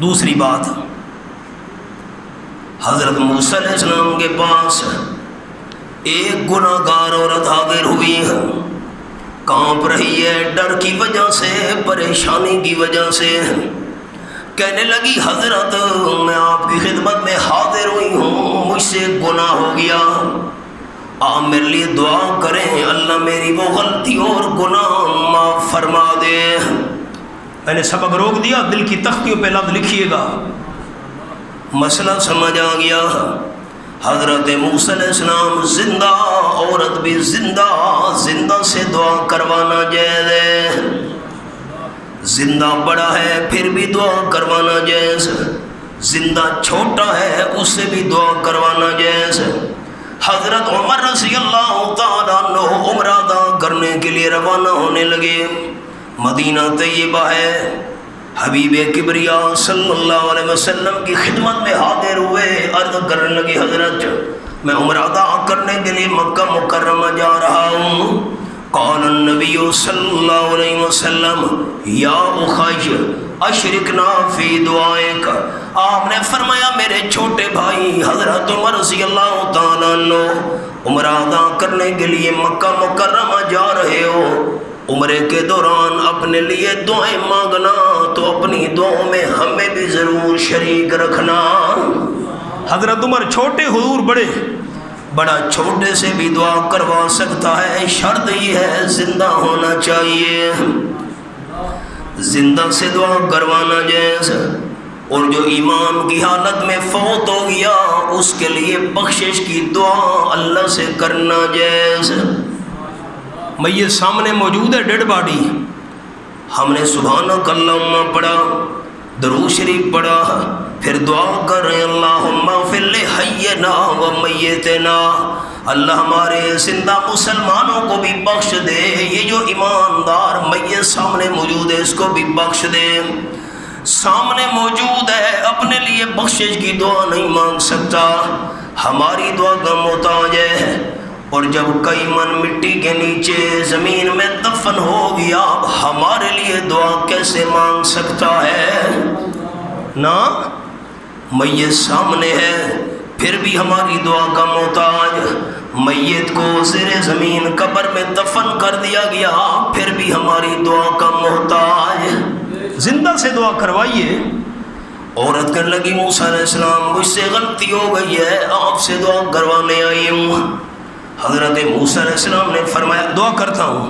دوسری بات، حضرت موسیٰ علیہ السلام کے پاس ایک گناہگار عورت حاضر ہوئی ہے، کانپ رہی ہے ڈر کی وجہ سے، پریشانی کی وجہ سے، کہنے لگی حضرت میں آپ کی خدمت میں حاضر ہوئی ہوں، مجھ سے گناہ ہو گیا، آپ میرے لیے دعا کریں اللہ میری وہ غلطی اور گناہ معاف فرما دے۔ میں نے سبق روک دیا، دل کی تختیوں پہ لفظ لکھیے گا، مسئلہ سمجھ آ گیا۔ حضرت موسیٰ علیہ السلام زندہ، عورت بھی زندہ، زندہ سے دعا کروانا جائز ہے، زندہ بڑا ہے پھر بھی دعا کروانا جائز، زندہ چھوٹا ہے اس سے بھی دعا کروانا جائز۔ حضرت عمر رضی اللہ تعالیٰ عنہ عمرہ ادا کرنے کے لیے روانہ ہونے لگے، مدینہ طیبہ ہے، حبیب کبریا صلی اللہ علیہ وسلم کی خدمت میں حاضر ہوئے، عرض کرنے لگے حضرت میں عمرہ ادا کرنے کے لیے مکہ مکرمہ جا رہا ہوں۔ قال النبی صلی اللہ علیہ وسلم یا اخی اشرکنا فی دعائک، آپ نے فرمایا میرے چھوٹے بھائی حضرت عمر رضی اللہ تعالیٰ عنہ عمرہ ادا کرنے کے لیے مکہ مکرمہ جا رہے ہو، عمرے کے دوران اپنے لیے دعائیں مانگنا تو اپنی دعاؤں میں ہمیں بھی ضرور شریک رکھنا۔ حضرت عمر چھوٹے، حضور بڑے، بڑا چھوٹے سے بھی دعا کروا سکتا ہے، شرط یہ ہے زندہ ہونا چاہیے، زندہ سے دعا کروانا جائز، اور جو ایمان کی حالت میں فوت ہو گیا اس کے لیے بخشش کی دعا اللہ سے کرنا جائز۔ میت سامنے موجود ہے، ڈیڈ باڈی، ہم نے سبحانک اللہم پڑھا، درود شریف پڑھا، پھر دعا کر رہے ہیں اللہم اغفر لحینا و میتنا، اللہ ہمارے زندہ مسلمانوں کو بھی بخش دے، یہ جو ایماندار میت سامنے موجود ہے اس کو بھی بخش دے، سامنے موجود ہے اپنے لیے بخشش کی دعا نہیں مانگ سکتا، ہماری دعا کا محتاج ہے، اور جب کئی من مٹی کے نیچے زمین میں دفن ہو گیا ہمارے لیے دعا کیسے مانگ سکتا ہے؟ نا میت سامنے ہے پھر بھی ہماری دعا کا محتاج، میت کو زیر زمین قبر میں دفن کر دیا گیا پھر بھی ہماری دعا کا محتاج، زندہ سے دعا کروائیے۔ عورت کرنے لگی موسیٰ علیہ السلام مجھ سے غلطی ہو گئی ہے، آپ سے دعا کروانے آئی ہوں۔ حضرت موسیٰ علیہ السلام نے فرمایا دعا کرتا ہوں،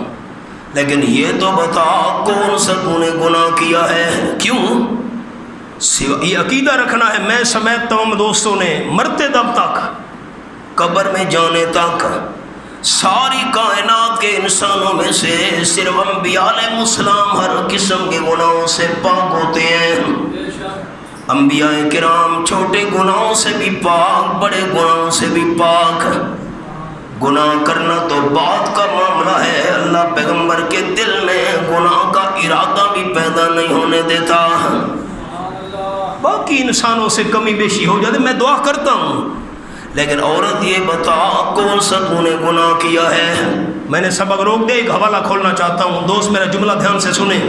لیکن یہ تو بتا کون سا تو نے گناہ کیا ہے؟ کیوں؟ یہ عقیدہ رکھنا ہے، میں سمیت تمام دوستوں نے مرتے دم تک، قبر میں جانے تک، ساری کائنات کے انسانوں میں سے صرف انبیاء علیہ السلام ہر قسم کے گناہوں سے پاک ہوتے ہیں، انبیاء کرام چھوٹے گناہوں سے بھی پاک، بڑے گناہوں سے بھی پاک۔ گناہ کرنا تو بات کا معاملہ ہے، اللہ پیغمبر کے دل میں گناہ کا ارادہ بھی پیدا نہیں ہونے دیتا، باقی انسانوں سے کمی بیشی ہو جاتے، میں دعا کرتا ہوں، لیکن عورت یہ بتا کون سا تو نے گناہ کیا ہے؟ میں نے سبق روک دے، ایک حوالہ کھولنا چاہتا ہوں، دوست میرا جملہ دھیان سے سنیں۔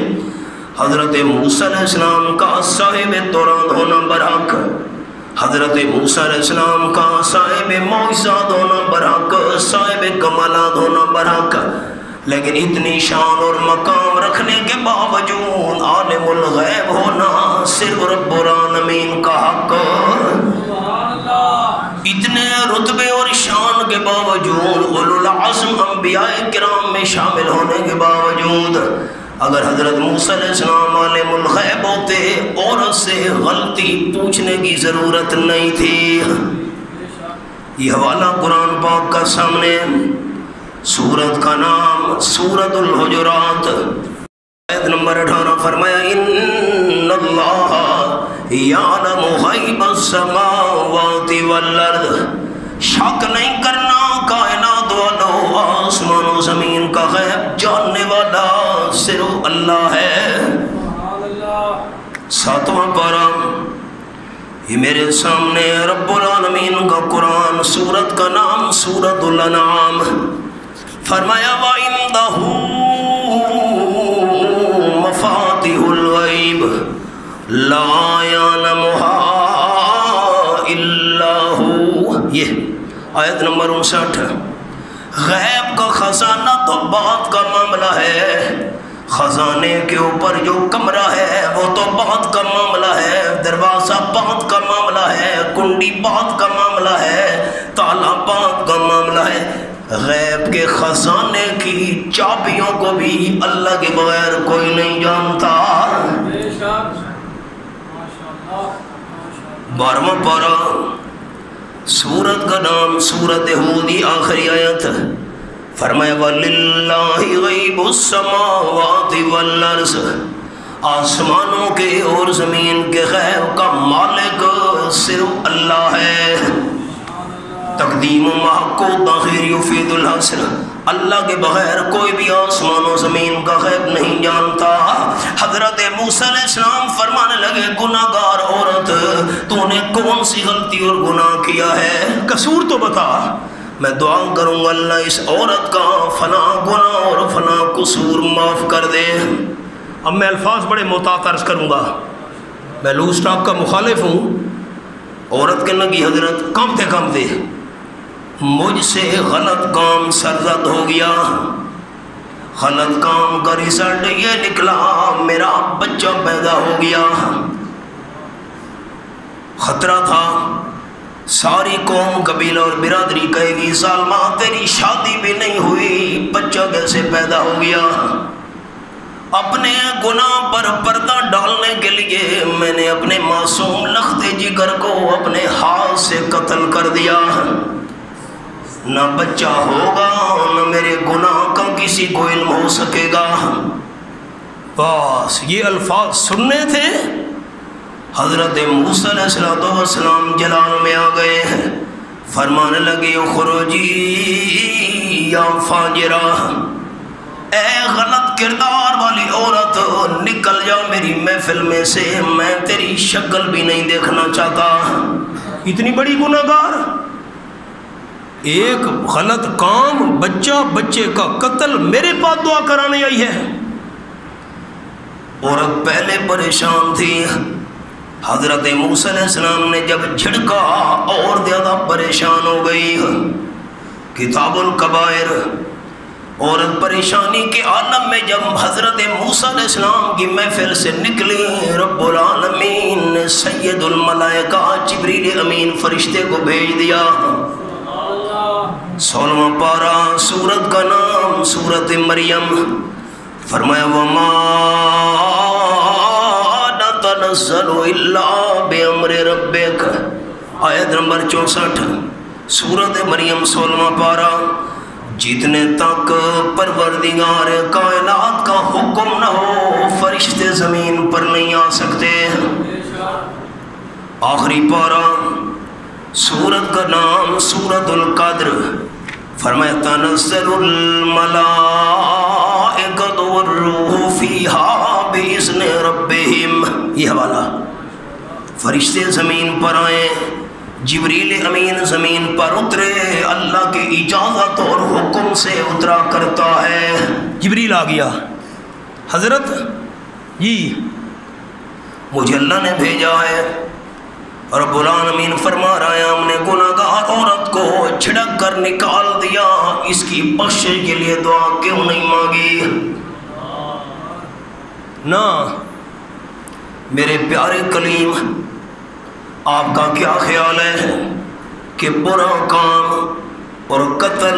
حضرت موسیٰ علیہ السلام کا صاحب تورات ہونا برحق، حضرت موسیٰ علیہ السلام کا صاحب معجزات ہونا برحق، صاحب کمالات ہونا برحق، لیکن اتنی شان اور مقام رکھنے کے باوجود عالم الغیب ہونا صرف رب العالمین کا حق، اتنے رتبے اور شان کے باوجود اولو العزم انبیاء کرام میں شامل ہونے کے باوجود اگر حضرت موسیٰ علیہ السلام عالم الغیب ہوتے عورت سے غلطی پوچھنے کی ضرورت نہیں تھی۔ یہ حوالہ قرآن پاک کا سامنے، سورت کا نام سورت الحجرات، آیت نمبر 18 فرمایا ان اللہ یعلم غیب السماوات والارض، شک نہیں کرنا کائنات والو آسمان و زمین کا غیب جاننے والا صرف اللہ ہے۔ ساتواں پارہ، یہ میرے سامنے رب العالمین کا قرآن، سورت کا نام سورت الانعام، فرمایا وَعِندَهُ مَفَاتِحُ الْغَيْبِ لا یعلمها الا هو. یہ آیت نمبر 59. غیب کا خزانہ تو بات کا معاملہ ہے، خزانے کے اوپر جو کمرہ ہے وہ تو بات کا معاملہ ہے، دروازہ بات کا معاملہ ہے، کنڈی بات کا معاملہ ہے، تالا بات کا معاملہ ہے. غیب کے خزانے کی چابیوں کو بھی اللہ کے بغیر کوئی نہیں جانتا. 12واں پارہ، سورت کا نام سورت ہود، آخری آیت. فرمایا وَلِلَّهِ غَيْبُ السَّمَاوَاتِ وَالْأَرْضِ، آسمانوں کے اور زمین کے غیب کا مالک صرف اللہ ہے. تقدیم و محق و تاخیر یفید الحصر، اللہ کے بغیر کوئی بھی آسمان و زمین کا غیب نہیں جانتا. حضرت موسیٰ علیہ السلام فرمانے لگے گناہگار عورت، تو نے کون سی غلطی اور گناہ کیا ہے، قصور تو بتا، میں دعا کروں گا اللہ اس عورت کا فلاں گناہ اور فلاں قصور معاف کر دے. اب میں الفاظ بڑے محتاط عرض کروں گا، میں لوز ٹاک کا مخالف ہوں. عورت کہنے لگی حضرت کامتے مجھ سے غلط کام سرزد ہو گیا، غلط کام کا رزلٹ یہ نکلا میرا بچہ پیدا ہو گیا. خطرہ تھا، ساری قوم قبیلہ اور برادری کہے گی ظالمہ تیری شادی بھی نہیں ہوئی، بچہ کیسے پیدا ہو گیا. اپنے گناہ پر پردہ ڈالنے کے لیے میں نے اپنے معصوم لخت جگر کو اپنے ہاتھ سے قتل کر دیا. نہ بچہ ہوگا نہ میرے گناہ کا کسی کو علم ہو سکے گا. بس یہ الفاظ سننے تھے. حضرت موسیٰ علیہ السلام جلال میں آ گئے، فرمانے لگے اخرجی یا فاجرہ، اے غلط کردار والی عورت نکل جا میری محفل میں سے، میں تیری شکل بھی نہیں دیکھنا چاہتا. اتنی بڑی گناہگار، ایک غلط کام، بچے کا قتل، میرے پاس دعا کرانے آئی ہے. عورت پہلے پریشان تھی، حضرت موسیٰ علیہ السلام نے جب جھڑکا اور زیادہ پریشان ہو گئی. کتاب الکبائر. عورت پریشانی کے عالم میں جب حضرت موسیٰ علیہ السلام کی محفل سے نکلی، رب العالمین نے سید الملائکہ جبریل امین فرشتے کو بھیج دیا. 16واں پارہ، سورت کا نام سورت مریم. فرمایا وما نتنزل الا بامر ربک، آیت نمبر 64، سورت مریم 16واں پارہ. جتنے تک پروردگار کائنات کا حکم نہ ہو فرشتے زمین پر نہیں آ سکتے. آخری پارہ، سورت کا نام سورت القدر. فرمایا تنزل الملائکۃ والروح فیہا بإذن ربہم. یہ حوالہ، فرشتے زمین پر آئے، جبریل امین زمین پر اترے، اللہ کی اجازت اور حکم سے اترا کرتا ہے. جبریل آ گیا، حضرت جی مجھے اللہ نے بھیجا ہے. رب العالمین فرما رہا ہے ہم نے گناہگار عورت کو چھڑک کر نکال دیا، اس کی بخشش کے لیے دعا کیوں نہیں مانگی؟ نہ میرے پیارے کلیم، آپ کا کیا خیال ہے کہ برا کام اور قتل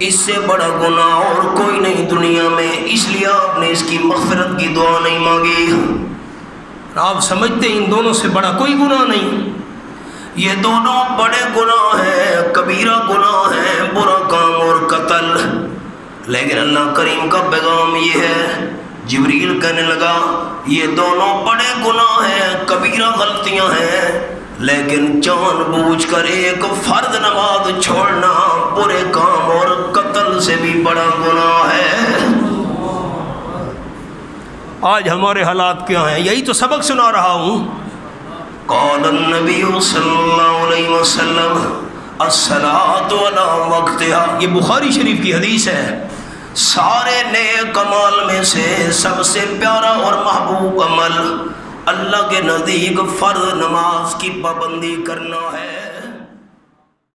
اس سے بڑا گناہ اور کوئی نہیں دنیا میں، اس لیے آپ نے اس کی مغفرت کی دعا نہیں مانگی؟ آپ سمجھتے ان دونوں سے بڑا کوئی گناہ نہیں. یہ دونوں بڑے گناہ ہیں، کبیرہ گناہ ہیں، برا کام اور قتل. لیکن اللہ کریم کا پیغام یہ ہے، جبریل کہنے لگا یہ دونوں بڑے گناہ ہیں، کبیرہ غلطیاں ہیں، لیکن جان بوجھ کر ایک فرض نماز چھوڑنا برے کام اور قتل سے بھی بڑا گناہ ہے. آج ہمارے حالات کیا ہیں؟ یہی تو سبق سنا رہا ہوں. قال النبی صلی اللہ علیہ وسلم الصلاۃ علی وقتها، یہ بخاری شریف کی حدیث ہے. سارے نیک عمل میں سے سب سے پیارا اور محبوب عمل اللہ کے نزدیک فرض نماز کی پابندی کرنا ہے۔